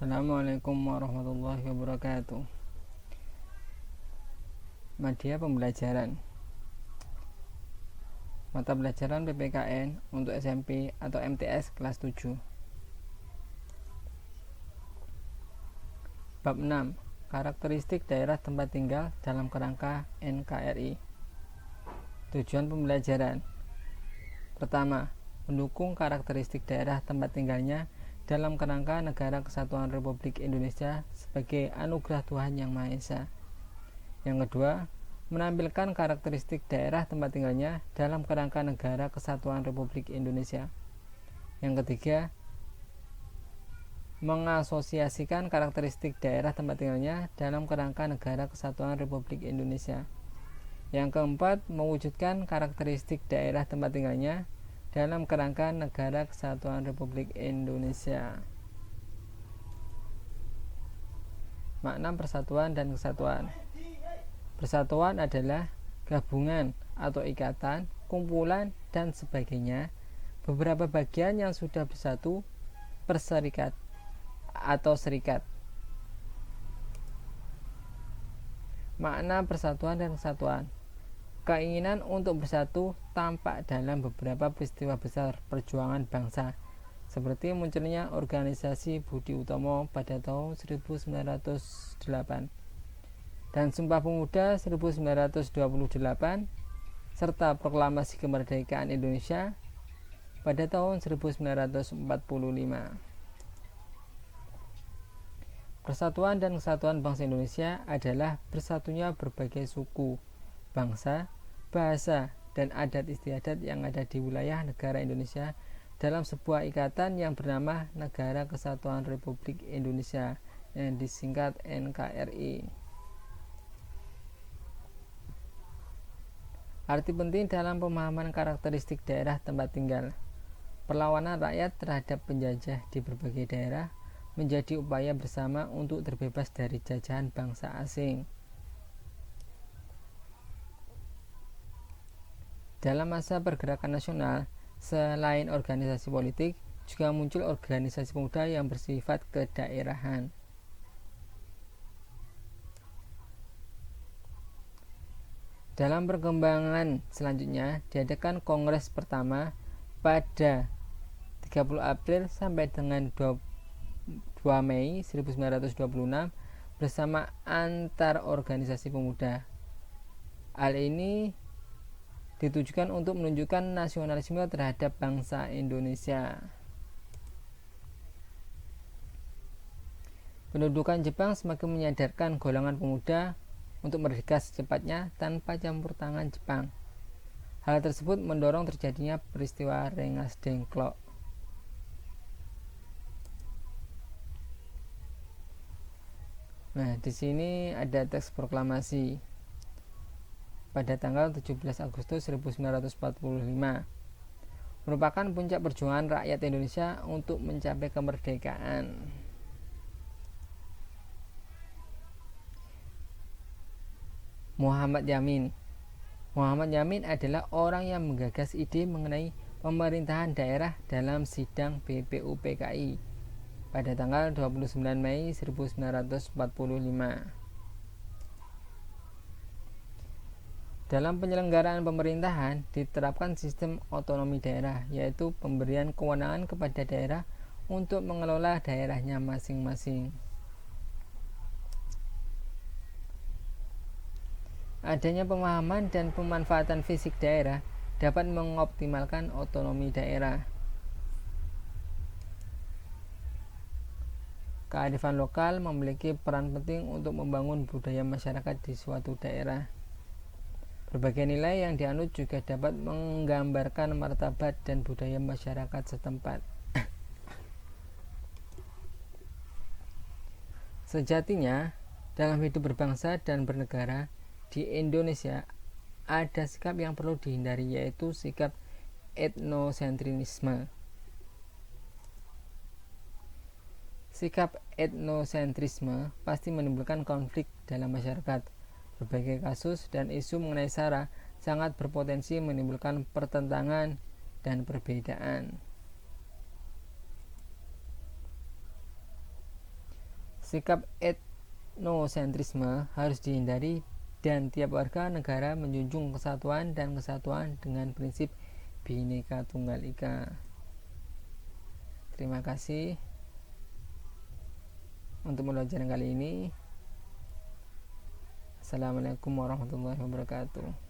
Assalamualaikum warahmatullahi wabarakatuh. Media pembelajaran. Mata pelajaran PPKN untuk SMP atau MTS kelas 7. Bab 6. Karakteristik daerah tempat tinggal dalam kerangka NKRI. Tujuan pembelajaran. Pertama, mendukung karakteristik daerah tempat tinggalnya dalam kerangka Negara Kesatuan Republik Indonesia sebagai anugerah Tuhan Yang Maha Esa. Yang kedua, menampilkan karakteristik daerah tempat tinggalnya dalam kerangka Negara Kesatuan Republik Indonesia. Yang ketiga, mengasosiasikan karakteristik daerah tempat tinggalnya dalam kerangka Negara Kesatuan Republik Indonesia. Yang keempat, mewujudkan karakteristik daerah tempat tinggalnya dalam kerangka Negara Kesatuan Republik Indonesia. Makna persatuan dan kesatuan. Persatuan adalah gabungan atau ikatan, kumpulan, dan sebagainya beberapa bagian yang sudah bersatu, berserikat atau serikat. Makna persatuan dan kesatuan. Keinginan untuk bersatu tampak dalam beberapa peristiwa besar perjuangan bangsa, seperti munculnya organisasi Budi Utomo pada tahun 1908 dan Sumpah Pemuda 1928 serta Proklamasi Kemerdekaan Indonesia pada tahun 1945. Persatuan dan kesatuan bangsa Indonesia adalah bersatunya berbagai suku, bangsa, bahasa, dan adat istiadat yang ada di wilayah negara Indonesia dalam sebuah ikatan yang bernama Negara Kesatuan Republik Indonesia yang disingkat NKRI. Arti penting dalam pemahaman karakteristik daerah tempat tinggal. Perlawanan rakyat terhadap penjajah di berbagai daerah menjadi upaya bersama untuk terbebas dari jajahan bangsa asing. Dalam masa pergerakan nasional, selain organisasi politik, juga muncul organisasi pemuda yang bersifat kedaerahan. Dalam perkembangan selanjutnya, diadakan kongres pertama pada 30 April sampai dengan 2 Mei 1926 bersama antar organisasi pemuda. Hal ini ditujukan untuk menunjukkan nasionalisme terhadap bangsa Indonesia. Pendudukan Jepang semakin menyadarkan golongan pemuda untuk merdeka secepatnya tanpa campur tangan Jepang. Hal tersebut mendorong terjadinya peristiwa Rengas Dengklok. Nah, di sini ada teks proklamasi pada tanggal 17 Agustus 1945 merupakan puncak perjuangan rakyat Indonesia untuk mencapai kemerdekaan. Muhammad Yamin adalah orang yang menggagas ide mengenai pemerintahan daerah dalam sidang BPUPKI pada tanggal 29 Mei 1945. Dalam penyelenggaraan pemerintahan diterapkan sistem otonomi daerah, yaitu pemberian kewenangan kepada daerah untuk mengelola daerahnya masing-masing. Adanya pemahaman dan pemanfaatan fisik daerah dapat mengoptimalkan otonomi daerah. Kearifan lokal memiliki peran penting untuk membangun budaya masyarakat di suatu daerah. Berbagai nilai yang dianut juga dapat menggambarkan martabat dan budaya masyarakat setempat. Sejatinya, dalam hidup berbangsa dan bernegara di Indonesia ada sikap yang perlu dihindari, yaitu sikap etnosentrisme. Sikap etnosentrisme pasti menimbulkan konflik dalam masyarakat. Berbagai kasus dan isu mengenai SARA sangat berpotensi menimbulkan pertentangan dan perbedaan. Sikap etnosentrisme harus dihindari dan tiap warga negara menjunjung kesatuan dan kesatuan dengan prinsip Bhinneka Tunggal Ika. Terima kasih untuk pembelajaran kali ini. Assalamualaikum warahmatullahi wabarakatuh.